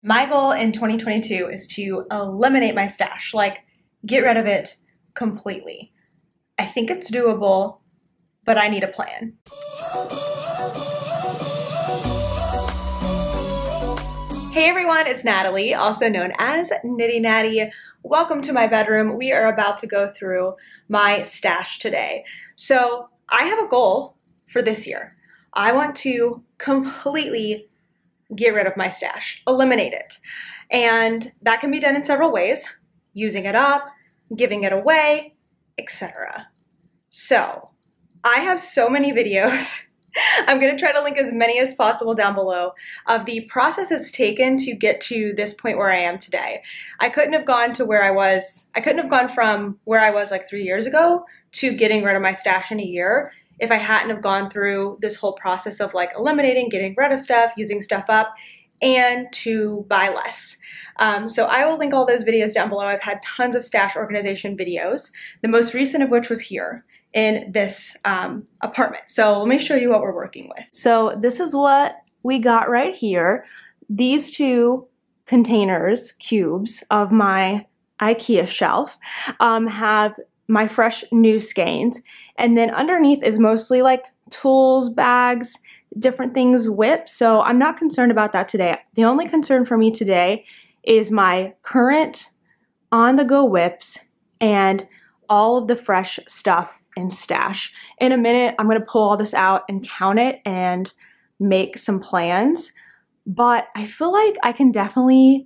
My goal in 2022 is to eliminate my stash, like get rid of it completely. I think it's doable, but I need a plan. Hey everyone, it's Natalie, also known as Knitty Natty. Welcome to my bedroom. We are about to go through my stash today. So I have a goal for this year. I want to completely get rid of my stash, eliminate it. And that can be done in several ways, using it up, giving it away, etc. So I have so many videos. I'm gonna try to link as many as possible down below of the process it's taken to get to this point where I am today. I couldn't have gone from where I was like 3 years ago to getting rid of my stash in a year if I hadn't have gone through this whole process of like eliminating, getting rid of stuff, using stuff up, and to buy less. So I will link all those videos down below. I've had tons of stash organization videos, the most recent of which was here in this apartment. So let me show you what we're working with. So this is what we got right here. These two containers, cubes of my IKEA shelf have my fresh new skeins. And then underneath is mostly like tools, bags, different things, whips. So I'm not concerned about that today. The only concern for me today is my current on-the-go whips and all of the fresh stuff in stash. In a minute, I'm gonna pull all this out and count it and make some plans. But I feel like I can definitely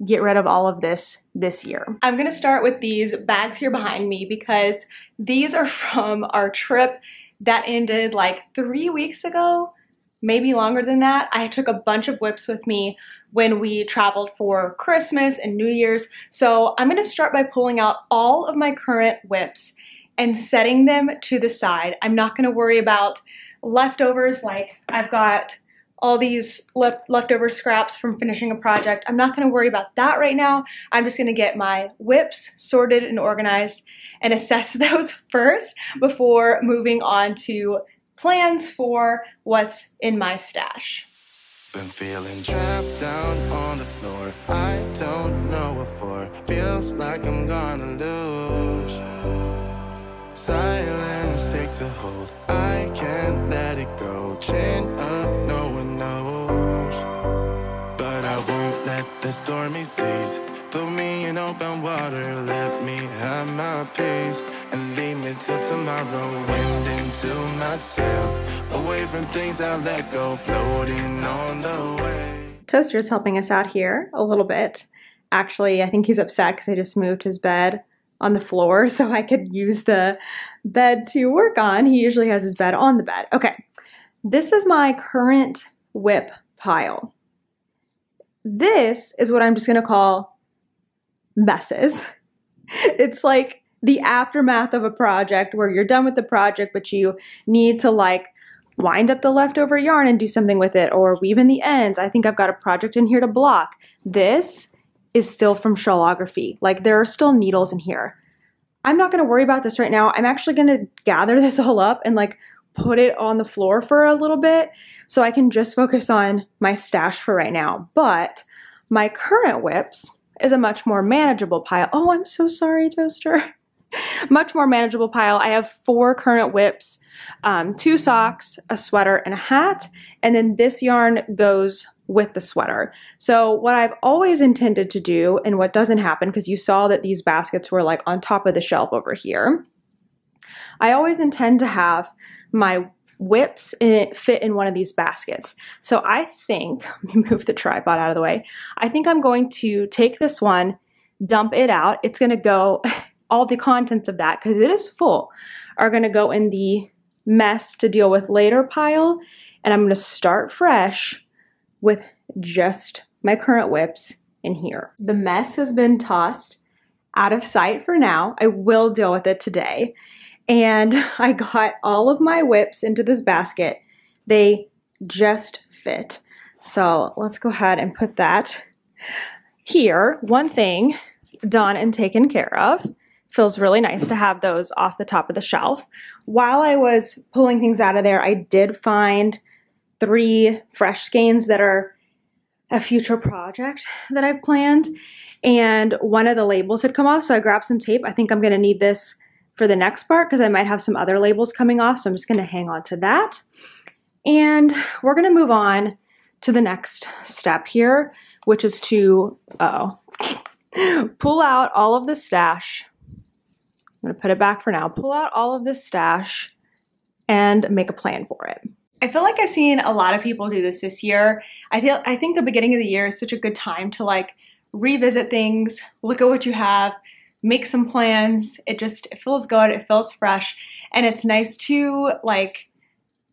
get rid of all of this year. I'm gonna start with these bags here behind me because these are from our trip that ended like 3 weeks ago, maybe longer than that. I took a bunch of whips with me when we traveled for Christmas and New Year's. So I'm gonna start by pulling out all of my current whips and setting them to the side. I'm not gonna worry about leftovers, like I've got all these leftover scraps from finishing a project. I'm not gonna worry about that right now. I'm just gonna get my whips sorted and organized and assess those first before moving on to plans for what's in my stash. Been feeling trapped down on the floor. I don't know what for. Feels like I'm gonna lose. Silence takes a hold. I can't let it go. Chin up, no one knows. But I won't let the stormy seas throw me in open water. Let me have my peace and leave me till tomorrow. Wind into my sail, away from things I let go, floating on the way. Toaster's helping us out here a little bit. Actually, I think he's upset because I just moved his bed on the floor so I could use the bed to work on. He usually has his bed on the bed. Okay, this is my current whip pile. This is what I'm just gonna call messes. It's like the aftermath of a project where you're done with the project, but you need to like wind up the leftover yarn and do something with it, or weave in the ends. I think I've got a project in here to block. This is still from shawlography. Like there are still needles in here. I'm not gonna worry about this right now. I'm actually gonna gather this all up and like put it on the floor for a little bit so I can just focus on my stash for right now. But my current whips is a much more manageable pile. Oh, I'm so sorry, Toaster. Much more manageable pile. I have 4 current whips, 2 socks, a sweater, and a hat, and then this yarn goes with the sweater. So what I've always intended to do, and what doesn't happen, because you saw that these baskets were like on top of the shelf over here, I always intend to have my whips fit in one of these baskets. So I think, let me move the tripod out of the way, I think I'm going to take this one, dump it out. It's gonna go, all the contents of that, because it is full, are gonna go in the mess to deal with later pile, and I'm gonna start fresh with just my current whips in here. The mess has been tossed out of sight for now. I will deal with it today. And I got all of my whips into this basket. They just fit. So let's go ahead and put that here. One thing done and taken care of. Feels really nice to have those off the top of the shelf. While I was pulling things out of there, I did find 3 fresh skeins that are a future project that I've planned, and one of the labels had come off, so I grabbed some tape. I think I'm gonna need this for the next part because I might have some other labels coming off, so I'm just gonna hang on to that. And we're gonna move on to the next step here, which is to pull out all of the stash. I'm gonna put it back for now. Pull out all of this stash and make a plan for it. I feel like I've seen a lot of people do this year. I think the beginning of the year is such a good time to like revisit things, look at what you have, make some plans. It feels good, it feels fresh, and it's nice to like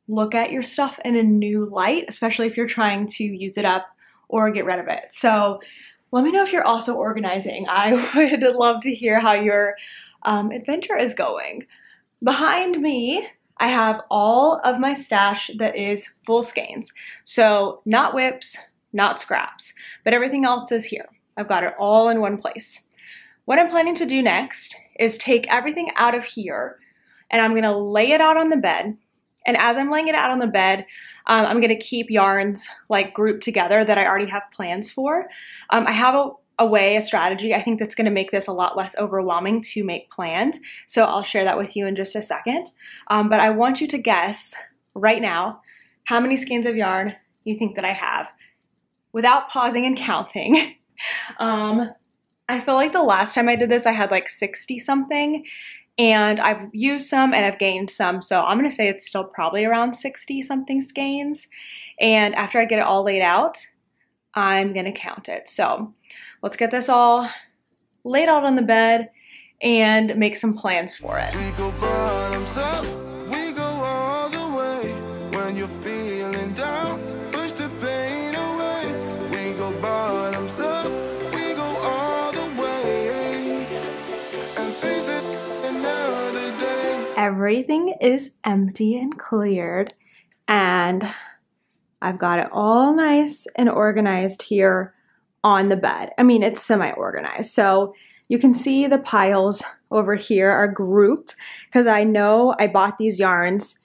look at your stuff in a new light, especially if you're trying to use it up or get rid of it. So let me know if you're also organizing. I would love to hear how your adventure is going. Behind me, I have all of my stash that is full skeins. So not whips, not scraps, but everything else is here. I've got it all in one place. What I'm planning to do next is take everything out of here and I'm gonna lay it out on the bed. And as I'm laying it out on the bed, I'm gonna keep yarns like grouped together that I already have plans for. I have a strategy, I think that's gonna make this a lot less overwhelming to make plans. So I'll share that with you in just a second. But I want you to guess right now how many skeins of yarn you think that I have without pausing and counting. I feel like the last time I did this, I had like 60 something, and I've used some and I've gained some. So I'm gonna say it's still probably around 60 something skeins. And after I get it all laid out, I'm gonna count it. So let's get this all laid out on the bed and make some plans for it. We go bottoms up, we go all the way. When you're feeling down, push the pain away. We go bottoms up, we go all the way. And face it another day. Everything is empty and cleared, and I've got it all nice and organized here on the bed. I mean, it's semi-organized. So you can see the piles over here are grouped because I know I bought these yarns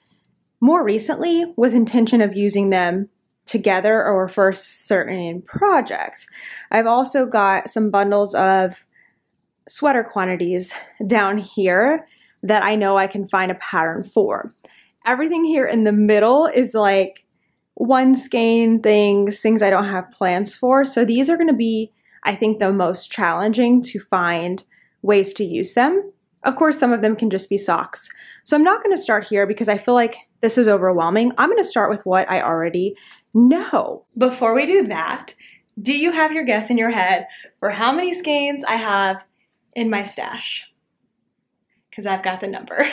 more recently with intention of using them together or for certain projects. I've also got some bundles of sweater quantities down here that I know I can find a pattern for. Everything here in the middle is like one skein things I don't have plans for. So these are gonna be, I think, the most challenging to find ways to use them. Of course, some of them can just be socks. So I'm not gonna start here because I feel like this is overwhelming. I'm gonna start with what I already know. Before we do that, do you have your guess in your head for how many skeins I have in my stash? Because I've got the number.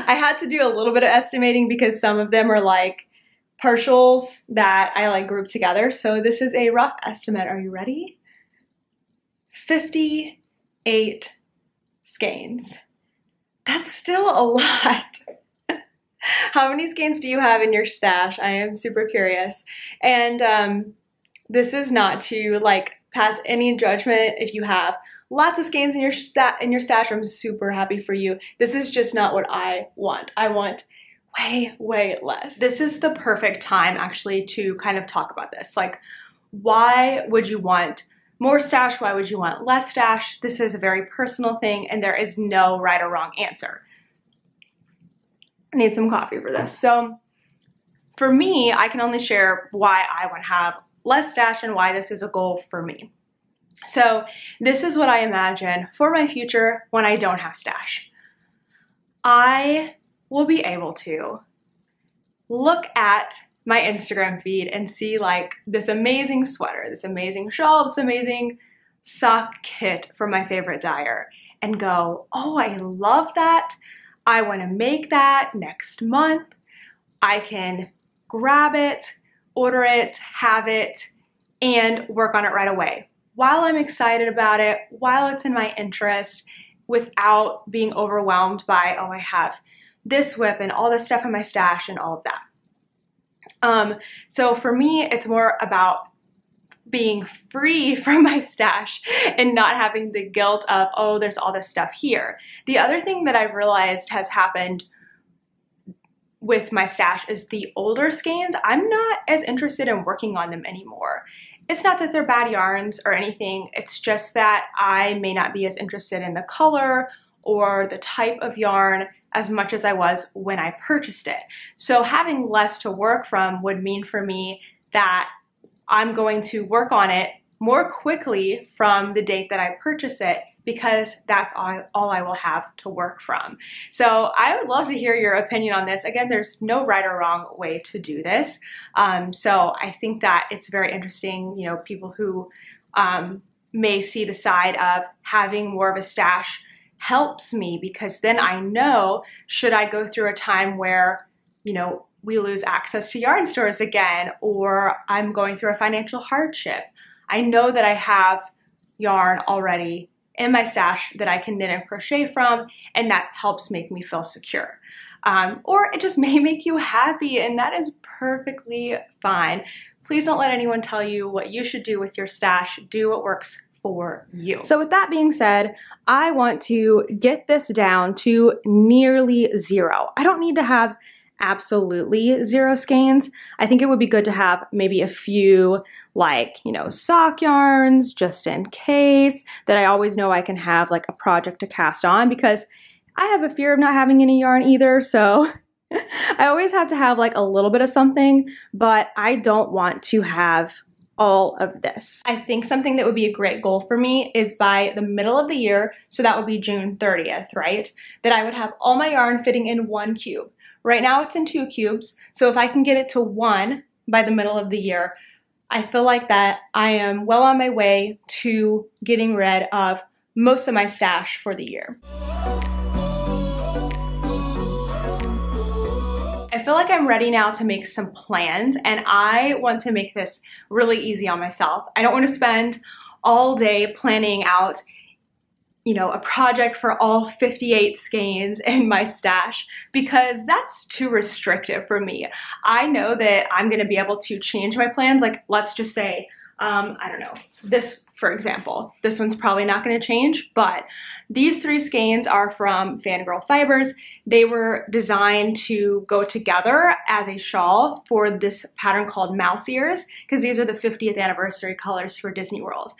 I had to do a little bit of estimating because some of them are like partials that I like grouped together. So this is a rough estimate. Are you ready? 58 skeins. That's still a lot. How many skeins do you have in your stash? I am super curious. And this is not to like pass any judgment if you have lots of skeins in your stash. I'm super happy for you. This is just not what I want. I want way less. This is the perfect time actually to kind of talk about this. Like, why would you want more stash? Why would you want less stash? This is a very personal thing and there is no right or wrong answer. I need some coffee for this. So for me, I can only share why I want to have less stash and why this is a goal for me. So this is what I imagine for my future when I don't have stash. I will be able to look at my Instagram feed and see like this amazing sweater, this amazing shawl, this amazing sock kit from my favorite dyer and go, oh, I love that. I want to make that next month. I can grab it, order it, have it, and work on it right away while I'm excited about it, while it's in my interest, without being overwhelmed by, oh, I have this whip and all this stuff in my stash and all of that. So for me, it's more about being free from my stash and not having the guilt of, oh, there's all this stuff here. The other thing that I've realized has happened with my stash is the older skeins, I'm not as interested in working on them anymore. It's not that they're bad yarns or anything, it's just that I may not be as interested in the color or the type of yarn as much as I was when I purchased it. So having less to work from would mean for me that I'm going to work on it more quickly from the date that I purchase it, because that's all I will have to work from. So I would love to hear your opinion on this. Again, there's no right or wrong way to do this. So I think that it's very interesting, you know, people who may see the side of having more of a stash helps me, because then I know, should I go through a time where, you know, we lose access to yarn stores again, or I'm going through a financial hardship, I know that I have yarn already in my stash that I can knit and crochet from, and that helps make me feel secure. Or it just may make you happy, and that is perfectly fine. Please don't let anyone tell you what you should do with your stash. Do what works for you. So with that being said, I want to get this down to nearly 0. I don't need to have absolutely 0 skeins. I think it would be good to have maybe a few, like, you know, sock yarns just in case, that I always know I can have like a project to cast on, because I have a fear of not having any yarn either. So I always have to have like a little bit of something, but I don't want to have all of this. I think something that would be a great goal for me is by the middle of the year, so that would be June 30th, right? That I would have all my yarn fitting in 1 cube. Right now it's in 2 cubes, so if I can get it to 1 by the middle of the year, I feel like that I am well on my way to getting rid of most of my stash for the year. I feel like I'm ready now to make some plans, and I want to make this really easy on myself. I don't want to spend all day planning out, you know, a project for all 58 skeins in my stash, because that's too restrictive for me. I know that I'm gonna be able to change my plans. Like, let's just say, I don't know, this, for example, this one's probably not gonna change, but these 3 skeins are from Fangirl Fibers. They were designed to go together as a shawl for this pattern called Mouse Ears, because these are the 50th anniversary colors for Disney World.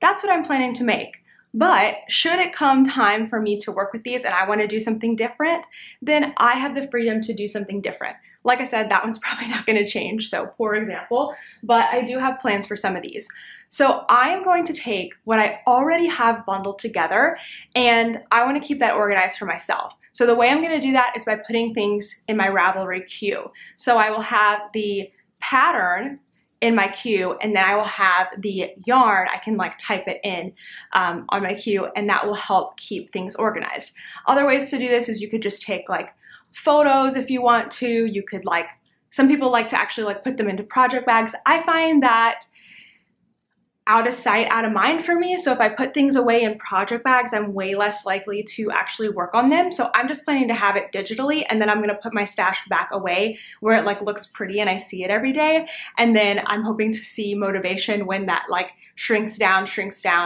That's what I'm planning to make. But should it come time for me to work with these and I want to do something different, then I have the freedom to do something different. Like I said, that one's probably not going to change, so poor example, but I do have plans for some of these. So I am going to take what I already have bundled together, and I want to keep that organized for myself. So the way I'm going to do that is by putting things in my Ravelry queue. So I will have the pattern in my queue, and then I will have the yarn. I can like type it in on my queue, and that will help keep things organized. Other ways to do this is you could just take like photos if you want to. You could like, some people like to actually like put them into project bags. I find that out of sight, out of mind for me. So if I put things away in project bags, I'm way less likely to actually work on them. So I'm just planning to have it digitally, and then I'm gonna put my stash back away where it like looks pretty and I see it every day. And then I'm hoping to see motivation when that like shrinks down,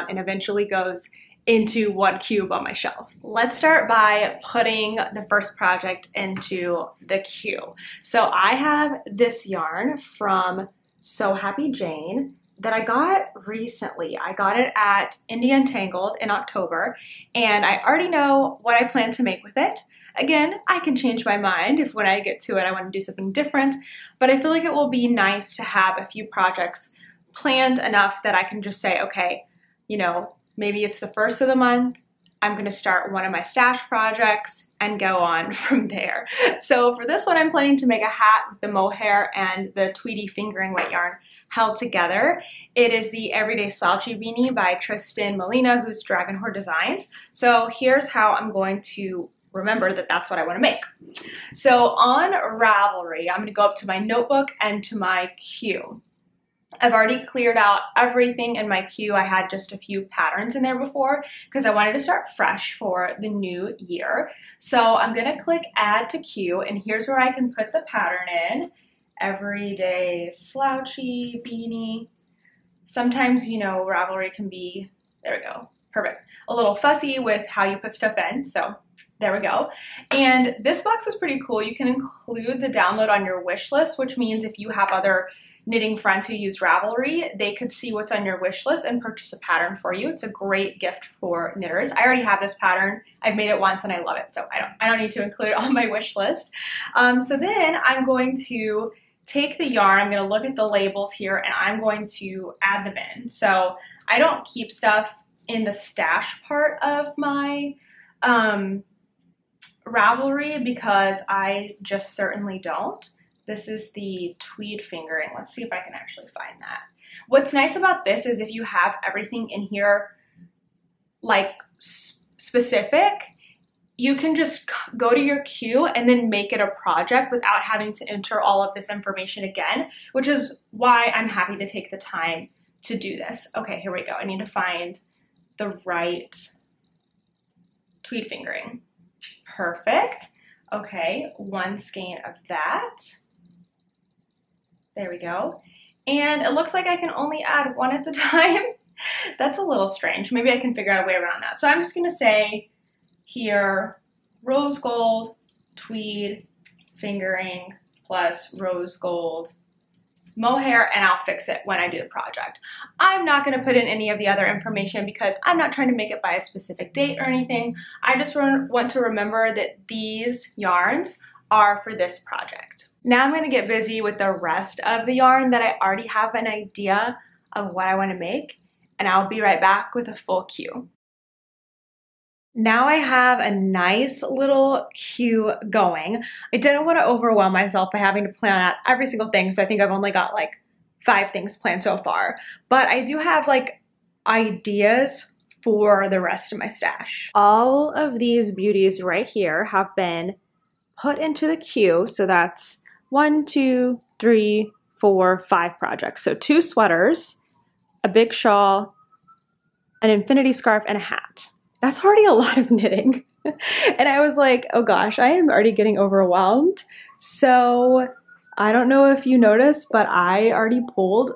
and eventually goes into 1 cube on my shelf. Let's start by putting the first project into the queue. So I have this yarn from So Happy Jane that I got recently. I got it at Indie Untangled in October, and I already know what I plan to make with it. Again, I can change my mind if when I get to it I want to do something different, but I feel like it will be nice to have a few projects planned enough that I can just say, okay, you know, maybe it's the first of the month, I'm going to start one of my stash projects and go on from there. So for this one, I'm planning to make a hat with the mohair and the Tweedy fingering weight yarn held together. It is the Everyday Slouchy Beanie by Tristan Molina, who's Dragon Horde Designs. So here's how I'm going to remember that that's what I want to make. So on Ravelry, I'm going to go up to my notebook and to my queue. I've already cleared out everything in my queue. I had just a few patterns in there before because I wanted to start fresh for the new year. So I'm going to click Add to Queue, and here's where I can put the pattern in. Everyday Slouchy Beanie. Sometimes, you know, Ravelry can be, there we go, perfect, a little fussy with how you put stuff in, so there we go. And this box is pretty cool. You can include the download on your wish list, which means if you have other knitting friends who use Ravelry, they could see what's on your wish list and purchase a pattern for you. It's a great gift for knitters. I already have this pattern. I've made it once and I love it, so I don't need to include it on my wish list. So then I'm going to take the yarn, I'm going to look at the labels here, and I'm going to add them in. So I don't keep stuff in the stash part of my Ravelry because I just certainly don't. This is the tweed fingering. Let's see if I can actually find that. What's nice about this is if you have everything in here like specific, you can just go to your queue and then make it a project without having to enter all of this information again, which is why I'm happy to take the time to do this. Okay, here we go. I need to find the right tweed fingering. Perfect. Okay, 1 skein of that. There we go. And it looks like I can only add 1 at a time. That's a little strange. Maybe I can figure out a way around that. So I'm just gonna say here, rose gold, tweed, fingering, plus rose gold, mohair, and I'll fix it when I do the project. I'm not gonna put in any of the other information because I'm not trying to make it by a specific date or anything. I just want to remember that these yarns are for this project. Now I'm gonna get busy with the rest of the yarn that I already have an idea of what I wanna make, and I'll be right back with a full queue. Now I have a nice little queue going. I didn't want to overwhelm myself by having to plan out every single thing, so I think I've only got like 5 things planned so far. But I do have like ideas for the rest of my stash. All of these beauties right here have been put into the queue, so that's 1, 2, 3, 4, 5 projects. So 2 sweaters, a big shawl, an infinity scarf, and a hat. That's already a lot of knitting. And I was like, oh gosh, I am already getting overwhelmed. So I don't know if you noticed, but I already pulled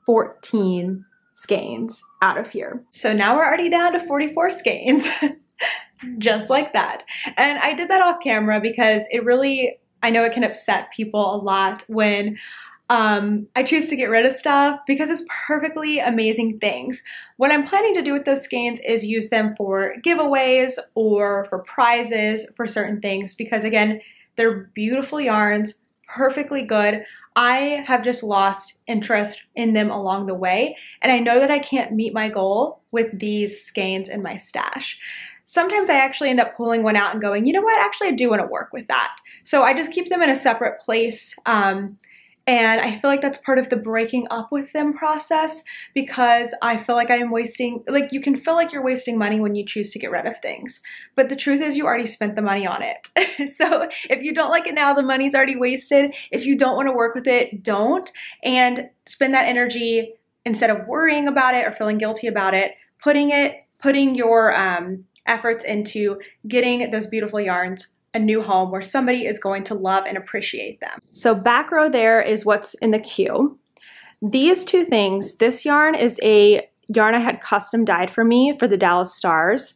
14 skeins out of here. So now we're already down to 44 skeins, just like that. And I did that off camera because it really, I know it can upset people a lot when I choose to get rid of stuff because it's perfectly amazing things. What I'm planning to do with those skeins is use them for giveaways or for prizes for certain things because again, they're beautiful yarns, perfectly good. I have just lost interest in them along the way, and I know that I can't meet my goal with these skeins in my stash. Sometimes I actually end up pulling one out and going, you know what, actually I do want to work with that. So I just keep them in a separate place. And I feel like that's part of the breaking up with them process because I feel like I'm wasting, like you can feel like you're wasting money when you choose to get rid of things. But the truth is you already spent the money on it. So if you don't like it now, the money's already wasted. If you don't want to work with it, don't. And spend that energy instead of worrying about it or feeling guilty about it, putting your efforts into getting those beautiful yarns a new home where somebody is going to love and appreciate them. So back row there is what's in the queue. These 2 things, this yarn is a yarn I had custom dyed for me for the Dallas Stars.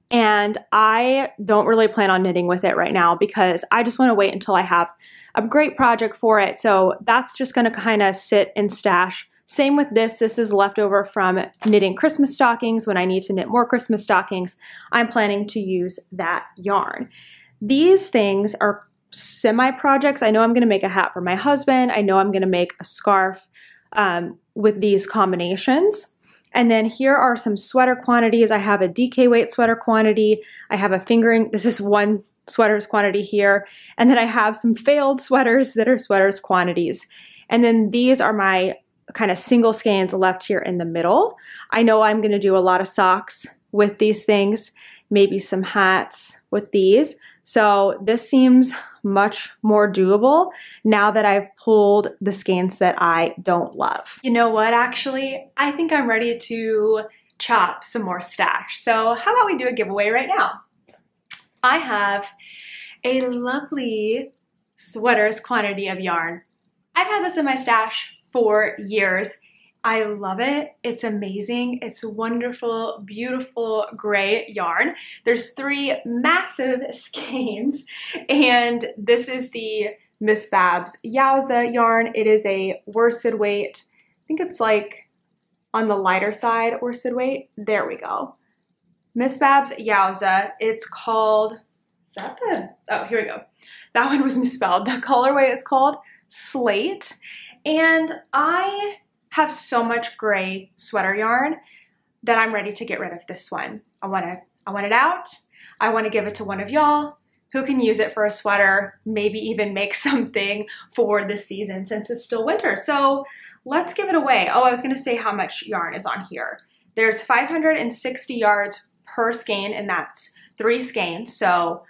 And I don't really plan on knitting with it right now because I just want to wait until I have a great project for it. So that's just going to kind of sit and stash. Same with this. This is leftover from knitting Christmas stockings. When I need to knit more Christmas stockings, I'm planning to use that yarn. These things are semi-projects. I know I'm going to make a hat for my husband. I know I'm going to make a scarf with these combinations. And then here are some sweater quantities. I have a DK weight sweater quantity. I have a fingering. This is 1 sweater's quantity here. And then I have some failed sweaters that are sweaters quantities. And then these are my kind of single skeins left here in the middle. I know I'm going to do a lot of socks with these things, maybe some hats with these. So this seems much more doable now that I've pulled the skeins that I don't love. You know what, actually, I think I'm ready to chop some more stash. So how about we do a giveaway right now? I have a lovely sweaters quantity of yarn. I've had this in my stash for years. I love it. It's amazing. It's wonderful, beautiful gray yarn. There's 3 massive skeins, and this is the Miss Babs Yowza yarn. It is a worsted weight. I think it's like on the lighter side worsted weight. There we go. Miss Babs Yowza. It's called, is that the, oh, here we go. That one was misspelled. The colorway is called Slate. And I have so much gray sweater yarn that I'm ready to get rid of this one. I want it out. I want to give it to one of y'all who can use it for a sweater, maybe even make something for this season since it's still winter. So let's give it away. Oh, I was gonna say how much yarn is on here. There's 560 yards per skein, and that's 3 skeins. So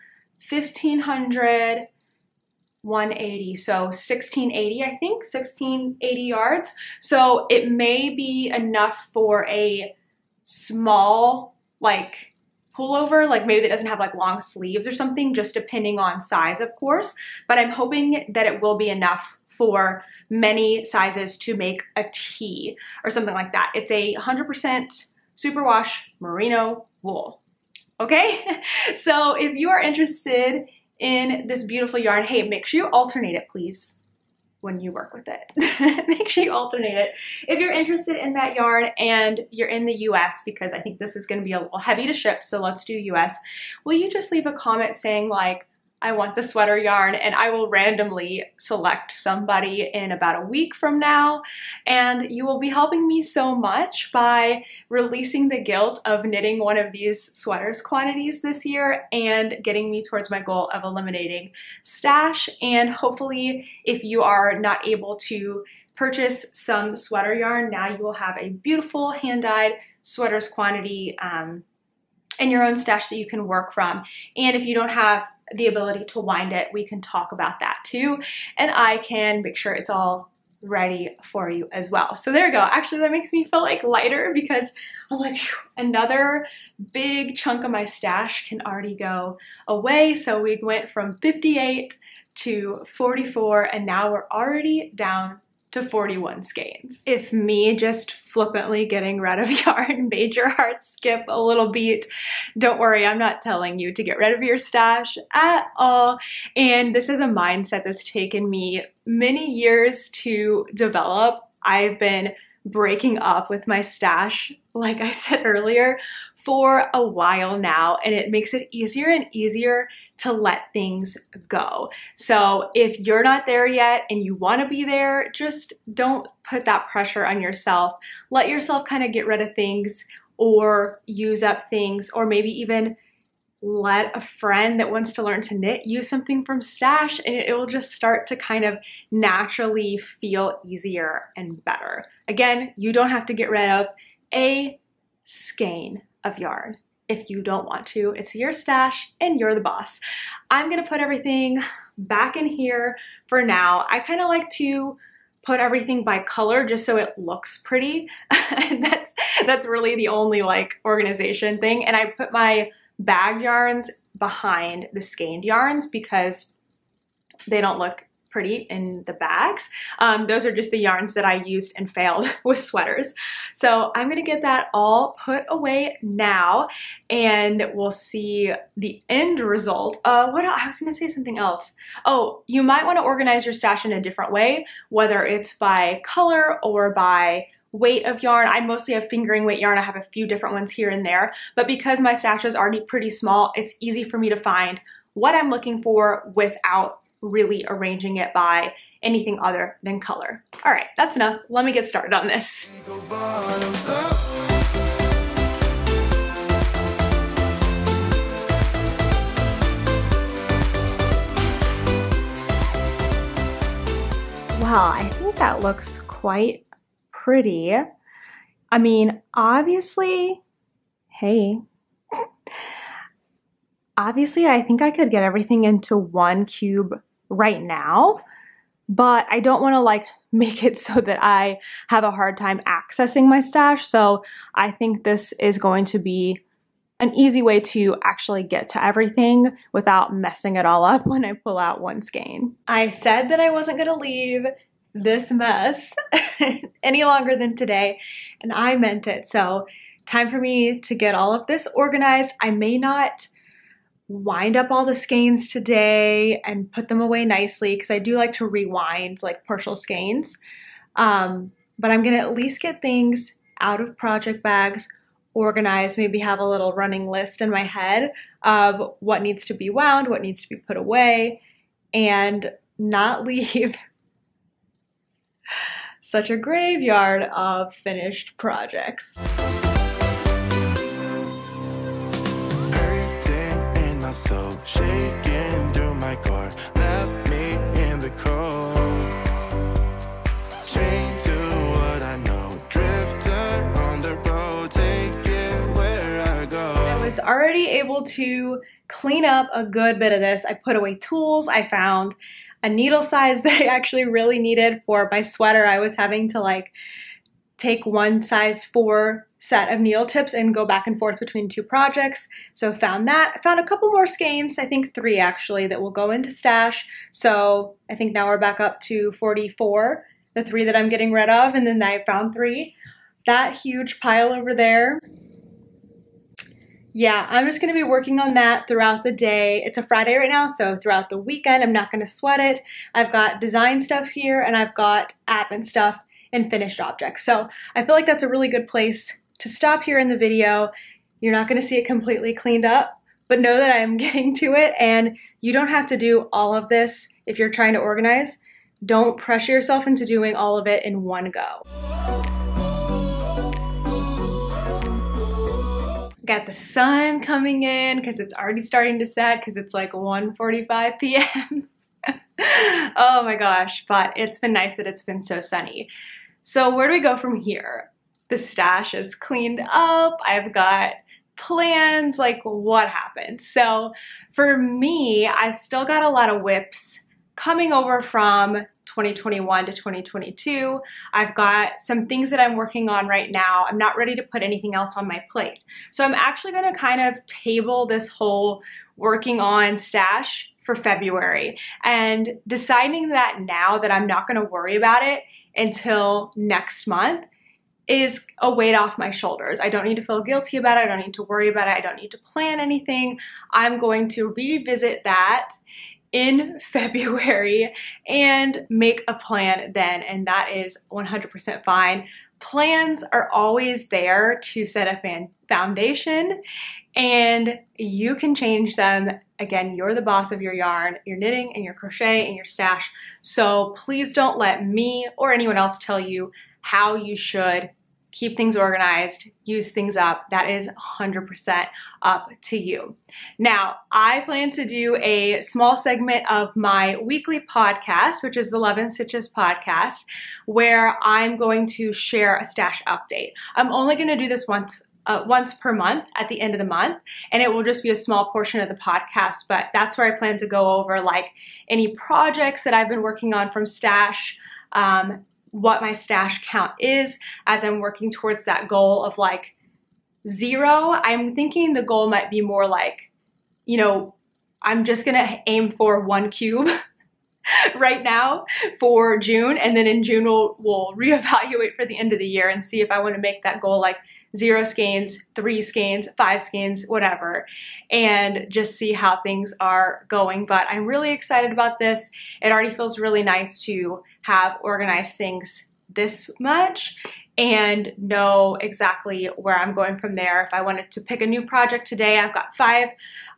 1,500, 180, so 1,680, I think, 1,680 yards. So it may be enough for a small, like, pullover, like maybe that doesn't have like long sleeves or something, just depending on size, of course. But I'm hoping that it will be enough for many sizes to make a tee or something like that. It's a 100% superwash merino wool. Okay, so if you are interested in this beautiful yarn, hey, make sure you alternate it, please, when you work with it. Make sure you alternate it. If you're interested in that yarn and you're in the US, because I think this is going to be a little heavy to ship, so let's do US, will you just leave a comment saying like, I want the sweater yarn, and I will randomly select somebody in about a week from now, and you will be helping me so much by releasing the guilt of knitting one of these sweaters quantities this year and getting me towards my goal of eliminating stash. And hopefully, if you are not able to purchase some sweater yarn, now you will have a beautiful hand-dyed sweaters quantity in your own stash that you can work from. And if you don't have the ability to wind it, we can talk about that too, and I can make sure it's all ready for you as well. So there you go. Actually, that makes me feel like lighter because I'm like, whew, another big chunk of my stash can already go away. So we went from 58 to 44, and now we're already down to 41 skeins. If me just flippantly getting rid of yarn made your heart skip a little beat, don't worry, I'm not telling you to get rid of your stash at all. And this is a mindset that's taken me many years to develop. I've been breaking up with my stash, like I said earlier, for a while now, and it makes it easier and easier to let things go. So if you're not there yet and you want to be there, just don't put that pressure on yourself. Let yourself kind of get rid of things or use up things, or maybe even let a friend that wants to learn to knit use something from stash, and it will just start to kind of naturally feel easier and better. Again, you don't have to get rid of a skein of yarn if you don't want to. It's your stash and you're the boss. I'm gonna put everything back in here for now. I kind of like to put everything by color just so it looks pretty. that's really the only like organization thing. And I put my bag yarns behind the skeined yarns because they don't look pretty in the bags. Those are just the yarns that I used and failed with sweaters. So I'm gonna get that all put away now, and we'll see the end result. What else? I was gonna say something else. Oh, you might wanna organize your stash in a different way, whether it's by color or by weight of yarn. I mostly have fingering weight yarn. I have a few different ones here and there, but because my stash is already pretty small, it's easy for me to find what I'm looking for without really arranging it by anything other than color. All right, that's enough. Let me get started on this. Wow, I think that looks quite pretty. I mean, obviously, hey, obviously I think I could get everything into one cube right now, but I don't want to like make it so that I have a hard time accessing my stash. So I think this is going to be an easy way to actually get to everything without messing it all up when I pull out one skein. I said that I wasn't going to leave this mess any longer than today, and I meant it. So time for me to get all of this organized. I may not wind up all the skeins today and put them away nicely because I do like to rewind like partial skeins. But I'm gonna at least get things out of project bags, organized, maybe have a little running list in my head of what needs to be wound, what needs to be put away, and not leave such a graveyard of finished projects. So shaking through my car, left me in the cold. Chained to what I know, drifter on the road, take it where I go. I was already able to clean up a good bit of this. I put away tools. I found a needle size that I actually really needed for my sweater. I was having to like take one size 4 set of needle tips and go back and forth between 2 projects. So found that. I found a couple more skeins, I think 3 actually, that will go into stash. So I think now we're back up to 44, the 3 that I'm getting rid of, and then I found 3. That huge pile over there. Yeah, I'm just gonna be working on that throughout the day. It's a Friday right now, so throughout the weekend, I'm not gonna sweat it. I've got design stuff here and I've got admin stuff and finished objects. So I feel like that's a really good place to stop here in the video. You're not gonna see it completely cleaned up, but know that I'm getting to it, and you don't have to do all of this if you're trying to organize. Don't pressure yourself into doing all of it in one go. Got the sun coming in because it's already starting to set because it's like 1:45 p.m. Oh my gosh, but it's been nice that it's been so sunny. So where do we go from here? The stash is cleaned up. I've got plans, like what happened? So for me, I still got a lot of whips coming over from 2021 to 2022. I've got some things that I'm working on right now. I'm not ready to put anything else on my plate. So I'm actually gonna kind of table this whole working on stash for February and deciding that now that I'm not gonna worry about it until next month is a weight off my shoulders. I don't need to feel guilty about it. I don't need to worry about it. I don't need to plan anything. I'm going to revisit that in February and make a plan then, and that is 100% fine. Plans are always there to set a foundation, and you can change them. Again, you're the boss of your yarn, your knitting and your crochet and your stash. So please don't let me or anyone else tell you how you should keep things organized, use things up. That is 100% up to you. Now, I plan to do a small segment of my weekly podcast, which is 11 Stitches podcast, where I'm going to share a stash update. I'm only gonna do this once per month at the end of the month, and it will just be a small portion of the podcast, but that's where I plan to go over like any projects that I've been working on from stash, what my stash count is as I'm working towards that goal of like 0. I'm thinking the goal might be more like, you know, I'm just gonna aim for 1 cube right now for June, and then in June we'll reevaluate for the end of the year and see if I want to make that goal like 0 skeins, 3 skeins, 5 skeins, whatever, and just see how things are going. But I'm really excited about this. It already feels really nice to have organized things this much and know exactly where I'm going from there. If I wanted to pick a new project today, I've got 5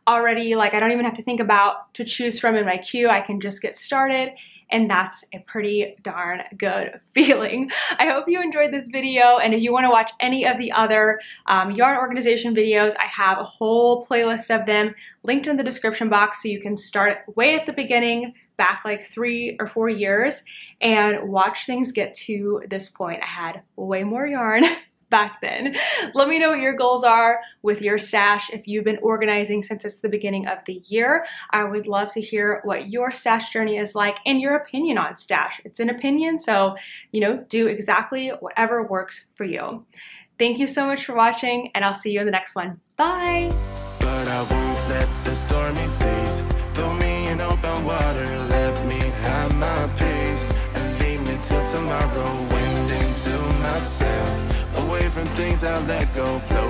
already, like I don't even have to think about to choose from in my queue. I can just get started, and that's a pretty darn good feeling. I hope you enjoyed this video, and if you want to watch any of the other yarn organization videos, I have a whole playlist of them linked in the description box, so you can start way at the beginning, back like 3 or 4 years, and watch things get to this point. I had way more yarn back then. Let me know what your goals are with your stash if you've been organizing since it's the beginning of the year. I would love to hear what your stash journey is like and your opinion on stash. It's an opinion, so you know, do exactly whatever works for you. Thank you so much for watching, and I'll see you in the next one. Bye! But I won't let the stormy seas throw me in open water. Let me have my pace and leave me till tomorrow. Wind into myself, away from things I let go. Float